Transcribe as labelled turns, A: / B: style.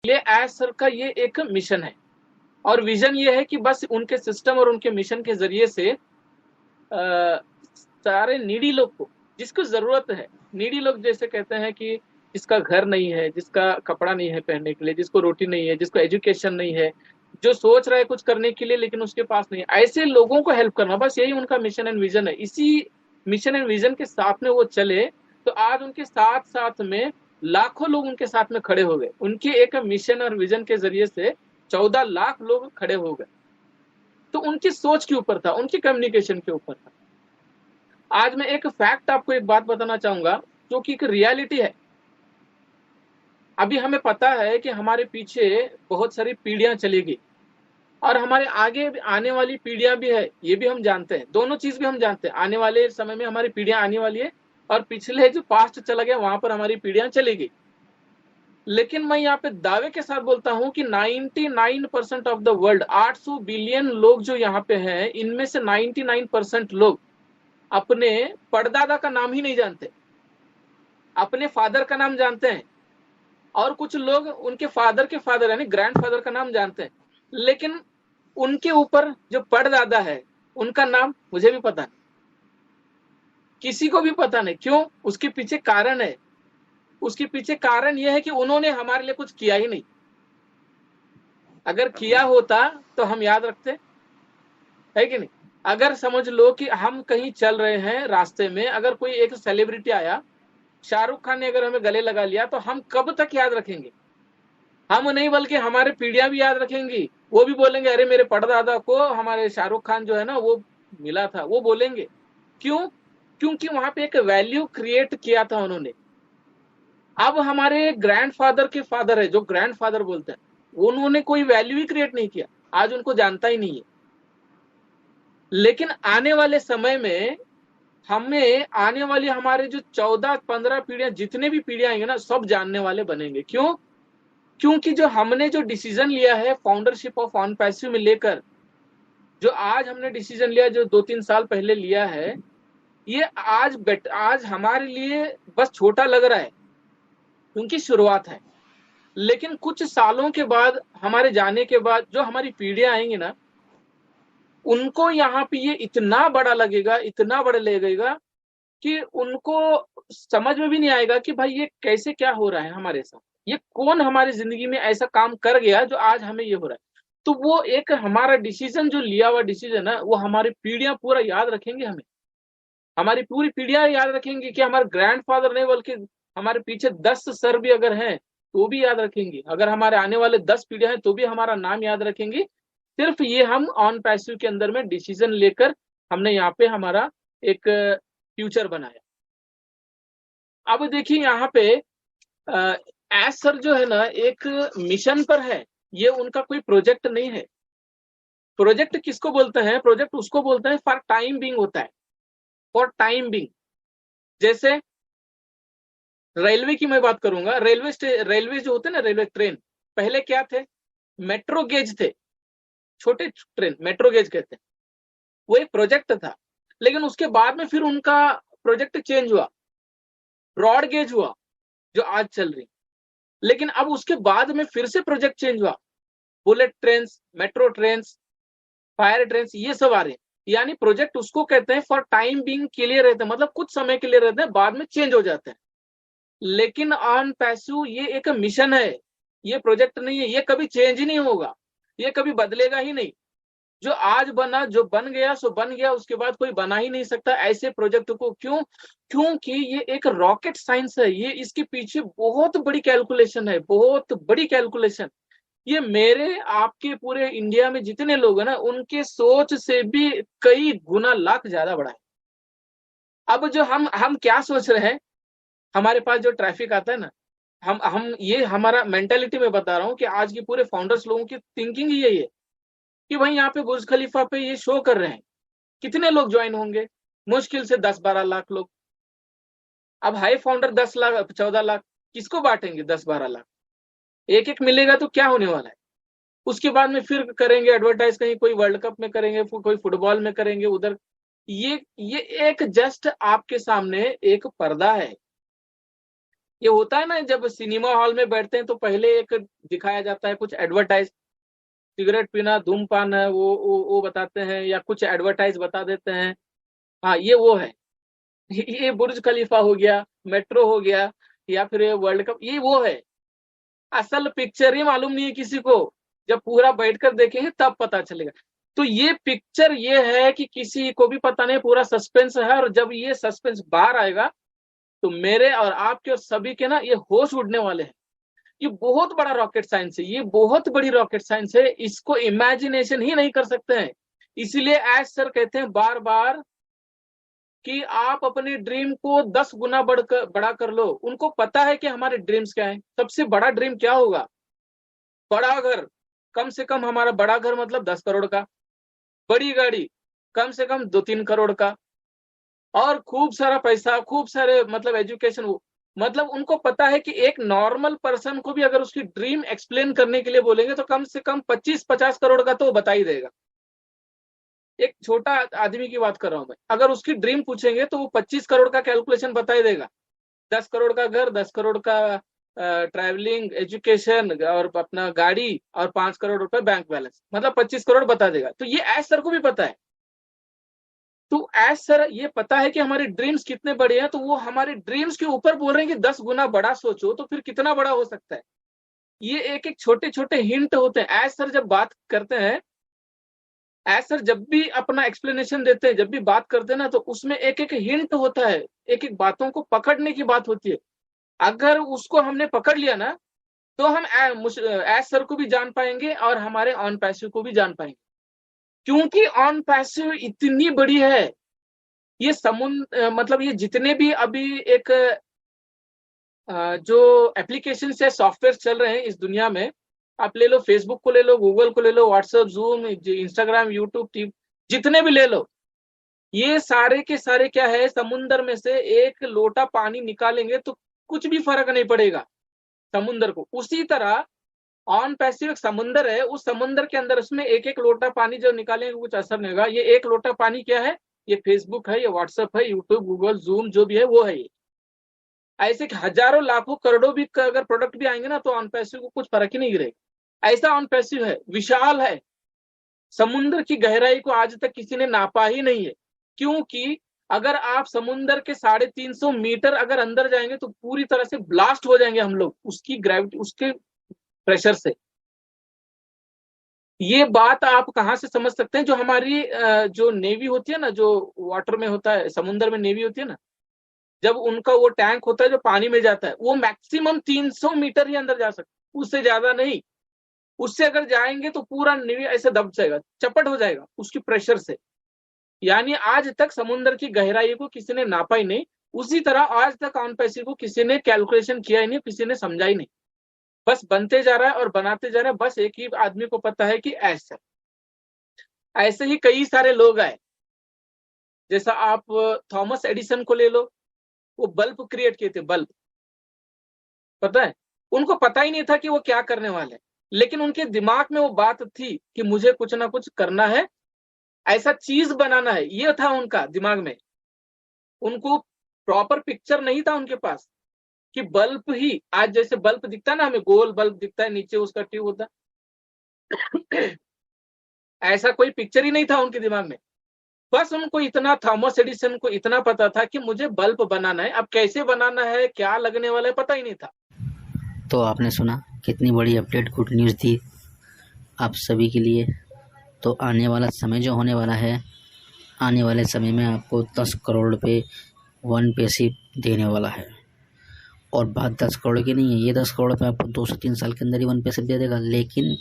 A: लिए as sir का ये एक मिशन है और विजन ये है कि बस उनके सिस्टम और उनके मिशन के जरिए से सारे नीडी लोग को, जिसको जरूरत है, नीडी लोग जैसे कहते हैं कि जिसका घर नहीं है, जिसका कपड़ा नहीं है पहनने के लिए, जिसको रोटी नहीं है, जिसको एजुकेशन नहीं है, जो सोच रहा है कुछ करने के लिए लेकिन उसके पास नहीं है, ऐसे लोगों को हेल्प करना, बस यही उनका मिशन एंड विजन है। इसी मिशन एंड विजन के साथ में वो चले तो आज उनके साथ साथ में लाखों लोग उनके साथ में खड़े हो गए। उनके एक मिशन और विजन के जरिए से 14 लाख लोग खड़े हो गए। तो उनकी सोच के ऊपर था, उनकी कम्युनिकेशन के ऊपर था। आज मैं एक फैक्ट आपको एक बात बताना चाहूंगा जो कि एक रियलिटी है। अभी हमें पता है कि हमारे पीछे बहुत सारी पीढ़ियां चली गई और हमारे आगे आने वाली पीढ़ियां भी है, ये भी हम जानते हैं। दोनों चीज भी हम जानते हैं, आने वाले समय में हमारी पीढ़ियां आने वाली है और पिछले जो पास्ट चला गया वहां पर हमारी पीढ़ियां चली गई। लेकिन मैं यहाँ पे दावे के साथ बोलता हूं कि 99% ऑफ द वर्ल्ड, 800 बिलियन लोग जो यहाँ पे हैं, इनमें से 99% लोग अपने परदादा का नाम ही नहीं जानते, अपने फादर का नाम जानते हैं और कुछ लोग उनके फादर के फादर यानी ग्रैंडफादर का नाम जानते हैं, लेकिन उनके ऊपर जो परदादा है उनका नाम मुझे भी पता नहीं, किसी को भी पता नहीं। क्यों? उसके पीछे कारण है। उसके पीछे कारण यह है कि उन्होंने हमारे लिए कुछ किया ही नहीं। अगर किया होता तो हम याद रखते, है कि नहीं? अगर समझ लो कि हम कहीं चल रहे हैं रास्ते में, अगर कोई एक सेलिब्रिटी आया, शाहरुख खान ने अगर हमें गले लगा लिया तो हम कब तक याद रखेंगे? हम नहीं बल्कि हमारे पीढ़ियां भी याद रखेंगी। वो भी बोलेंगे अरे मेरे परदादा को हमारे शाहरुख खान जो है ना वो मिला था, वो बोलेंगे। क्यों? क्योंकि वहां पे एक वैल्यू क्रिएट किया था उन्होंने। अब हमारे ग्रैंडफादर के फादर है जो ग्रैंडफादर बोलते हैं, उन्होंने कोई वैल्यू ही क्रिएट नहीं किया, आज उनको जानता ही नहीं है। लेकिन आने वाले समय में हमें आने वाली हमारे जो 14-15 पीढ़ियां, जितने भी पीढ़ियां आएंगे ना, सब जानने वाले बनेंगे। क्यों? क्योंकि जो हमने जो डिसीजन लिया है फाउंडरशिप ऑफ ऑन पैसिव में लेकर, जो आज हमने डिसीजन लिया, जो 2-3 साल पहले लिया है, ये आज हमारे लिए बस छोटा लग रहा है क्योंकि शुरुआत है। लेकिन कुछ सालों के बाद, हमारे जाने के बाद जो हमारी पीढ़ियां आएंगी ना, उनको यहाँ पे ये इतना बड़ा लगेगा, इतना बड़ा लगेगा कि उनको समझ में भी नहीं आएगा कि भाई ये कैसे क्या हो रहा है हमारे साथ, ये कौन हमारी जिंदगी में ऐसा काम कर गया जो आज हमें ये हो रहा है। तो वो एक हमारा डिसीजन, जो लिया हुआ डिसीजन है, वो हमारी पीढ़ियां पूरा याद रखेंगे। हमें हमारी पूरी पीढ़ियां याद रखेंगी कि हमारे ग्रैंडफादर नहीं बल्कि हमारे पीछे 10 सर भी अगर हैं तो भी याद रखेंगी। अगर हमारे आने वाले 10 पीढ़ियां हैं तो भी हमारा नाम याद रखेंगी। सिर्फ ये हम ऑन पैसिव के अंदर में डिसीजन लेकर हमने यहाँ पे हमारा एक फ्यूचर बनाया। अब देखिए यहाँ पे एस सर जो है ना एक मिशन पर है, ये उनका कोई प्रोजेक्ट नहीं है। प्रोजेक्ट किसको बोलते हैं? प्रोजेक्ट उसको बोलते हैं फॉर टाइम बिंग होता है, फॉर टाइम बिंग। जैसे रेलवे की मैं बात करूंगा, रेलवे जो होते हैं ना, रेलवे ट्रेन, पहले क्या थे? मेट्रो गेज थे, छोटे ट्रेन, मेट्रो गेज कहते हैं। वो एक प्रोजेक्ट था, लेकिन उसके बाद में फिर उनका प्रोजेक्ट चेंज हुआ, ब्रॉड गेज हुआ जो आज चल रही। लेकिन अब उसके बाद में फिर से प्रोजेक्ट चेंज हुआ, bullet train, metro train, fire train, ये सब आ रहे हैं। यानी प्रोजेक्ट उसको कहते हैं फॉर टाइम बिंग के लिए रहते हैं, मतलब कुछ समय के लिए रहते हैं, बाद में चेंज हो जाते हैं। लेकिन ऑन पैसिव ये एक मिशन है, ये प्रोजेक्ट नहीं है, ये कभी चेंज ही नहीं होगा, ये कभी बदलेगा ही नहीं। जो आज बना, जो बन गया सो बन गया, उसके बाद कोई बना ही नहीं सकता ऐसे प्रोजेक्ट को। क्यों? क्योंकि ये एक रॉकेट साइंस है, ये इसके पीछे बहुत बड़ी कैलकुलेशन है, बहुत बड़ी कैलकुलेशन। ये मेरे आपके पूरे इंडिया में जितने लोग हैं ना, उनके सोच से भी कई गुना लाख ज्यादा बड़ा है। अब जो हम क्या सोच रहे हैं, हमारे पास जो ट्रैफिक आता है ना, हम ये हमारा मेंटेलिटी में बता रहा हूँ कि आज के पूरे फाउंडर्स लोगों की थिंकिंग ही यही है कि भाई यहाँ पे बुर्ज खलीफा पे ये शो कर रहे हैं, कितने लोग ज्वाइन होंगे? मुश्किल से 10-12 लाख लोग। अब हाई फाउंडर 10 लाख 14 लाख, किसको बांटेंगे 10-12 लाख? एक एक मिलेगा तो क्या होने वाला है? उसके बाद में फिर करेंगे एडवर्टाइज, कहीं कोई वर्ल्ड कप में करेंगे, कोई फुटबॉल में करेंगे उधर। ये एक जस्ट आपके सामने एक पर्दा है, ये होता है ना, जब सिनेमा हॉल में बैठते हैं तो पहले एक दिखाया जाता है कुछ एडवर्टाइज, सिगरेट पीना धूमपान है, वो बताते हैं, या कुछ एडवर्टाइज बता देते हैं। हाँ, ये वो है। ये बुर्ज खलीफा हो गया, मेट्रो हो गया, या फिर वर्ल्ड कप, ये वो है। असल पिक्चर ही मालूम नहीं है किसी को, जब पूरा बैठकर देखेंगे तब पता चलेगा। तो ये पिक्चर ये है कि किसी को भी पता नहीं, पूरा सस्पेंस है, और जब ये सस्पेंस बाहर आएगा तो मेरे और आपके और सभी के ना ये होश उड़ने वाले हैं। ये बहुत बड़ा रॉकेट साइंस है, ये बहुत बड़ी रॉकेट साइंस है, इसको इमेजिनेशन ही नहीं कर सकते हैं। इसीलिए एज सर कहते हैं बार बार कि आप अपने ड्रीम को 10 गुना बड़ा कर लो। उनको पता है कि हमारे ड्रीम्स क्या है। सबसे बड़ा ड्रीम क्या होगा? बड़ा घर, कम से कम हमारा बड़ा घर मतलब 10 करोड़ का, बड़ी गाड़ी कम से कम 2-3 करोड़ का, और खूब सारा पैसा, खूब सारे मतलब एजुकेशन। मतलब उनको पता है कि एक नॉर्मल पर्सन को भी अगर उसकी ड्रीम एक्सप्लेन करने के लिए बोलेंगे तो कम से कम 25-50 करोड़ का तो वो बता ही देगा। एक छोटा आदमी की बात कर रहा हूं मैं, अगर उसकी ड्रीम पूछेंगे तो वो 25 करोड़ का कैलकुलेशन बता ही देगा। 10 करोड़ का घर, 10 करोड़ का ट्रैवलिंग, एजुकेशन और अपना गाड़ी, और 5 करोड़ रुपए बैंक बैलेंस, मतलब 25 करोड़ बता देगा। तो ये एज सर को भी पता है। तो एज सर ये पता है कि हमारे ड्रीम्स कितने बड़े हैं, तो वो हमारे ड्रीम्स के ऊपर बोल रहे हैं कि 10 गुना बड़ा सोचो, तो फिर कितना बड़ा हो सकता है। ये एक एक छोटे छोटे हिंट होते हैं। एज सर जब बात करते हैं, एज सर जब भी अपना एक्सप्लेनेशन देते हैं, जब भी बात करते हैं ना, तो उसमें एक एक हिंट होता है, एक एक बातों को पकड़ने की बात होती है। अगर उसको हमने पकड़ लिया ना, तो हम एज सर को भी जान पाएंगे और हमारे ऑन पैसिव को भी जान पाएंगे। क्योंकि ऑन पैसिव इतनी बड़ी है, ये समुद्र मतलब ये जितने भी अभी एक जो एप्लीकेशन या सॉफ्टवेयर चल रहे हैं इस दुनिया में, आप ले लो फेसबुक को, ले लो गूगल को, ले लो WhatsApp, Zoom, Instagram, YouTube, TV, जितने भी ले लो, ये सारे के सारे क्या है, समुन्द्र में से एक लोटा पानी निकालेंगे तो कुछ भी फर्क नहीं पड़ेगा समुन्द्र को। उसी तरह ऑन पैसिव एक समुन्द्र है, उस समुन्द्र के अंदर उसमें एक एक लोटा पानी जो निकालेंगे कुछ असर नहीं होगा। ये एक लोटा पानी क्या है? ये फेसबुक है, ये व्हाट्सएप है, यूट्यूब, गूगल, जूम, जो भी है वो है ये। ऐसे हजारों लाखों करोड़ों भी अगर प्रोडक्ट भी आएंगे ना, तो ऑन पैसिव को कुछ फर्क ही नहीं गिरेगा। ऐसा ऑन पैसिव है, विशाल है। समुद्र की गहराई को आज तक किसी ने नापा ही नहीं है, क्योंकि अगर आप समुद्र के 350 मीटर अगर अंदर जाएंगे तो पूरी तरह से ब्लास्ट हो जाएंगे हम लोग, उसकी ग्रेविटी, उसके प्रेशर से। ये बात आप कहां से समझ सकते हैं? जो हमारी जो नेवी होती है ना, जो वाटर में होता है, समुद्र में नेवी होती है ना, जब उनका वो टैंक होता है जो पानी में जाता है, वो मैक्सिमम 300 मीटर ही अंदर जा सकता है, उससे ज्यादा नहीं। उससे अगर जाएंगे तो पूरा नेवी ऐसे दब जाएगा, चपट हो जाएगा उसकी प्रेशर से। यानी आज तक समुद्र की गहराई को किसी ने नापा ही नहीं। उसी तरह आज तक ऑन पैसिव को किसी ने कैलकुलेशन किया ही नहीं, किसी ने समझा ही नहीं। बस बनते जा रहा है और बनाते जा रहा है। बस एक ही आदमी को पता है कि ऐसा। ऐसे ही कई सारे लोग आए, जैसा आप थॉमस एडिसन को ले लो, वो बल्ब क्रिएट किए थे, बल्ब। पता है, उनको पता ही नहीं था कि वो क्या करने वाले, लेकिन उनके दिमाग में वो बात थी कि मुझे कुछ ना कुछ करना है, ऐसा चीज बनाना है, ये था उनका दिमाग में। उनको प्रॉपर पिक्चर नहीं था उनके पास कि बल्ब ही, आज जैसे बल्ब दिखता है ना हमें, गोल बल्ब दिखता है, नीचे उसका ट्यूब होता है, ऐसा कोई पिक्चर ही नहीं था उनके दिमाग में। बस उनको इतना, थॉमस एडिसन को इतना पता था कि मुझे बल्ब बनाना है, अब कैसे बनाना है, क्या लगने वाला है, पता ही नहीं था।
B: तो आपने सुना कितनी बड़ी अपडेट, गुड न्यूज़ थी आप सभी के लिए। तो आने वाला समय जो होने वाला है, आने वाले समय में आपको 10 करोड़ रुपये वन पैसे देने वाला है। और बात 10 करोड़ की नहीं है, ये 10 करोड़ रुपये आपको 2 से 3 साल के अंदर ही वन पैसे दे देगा। लेकिन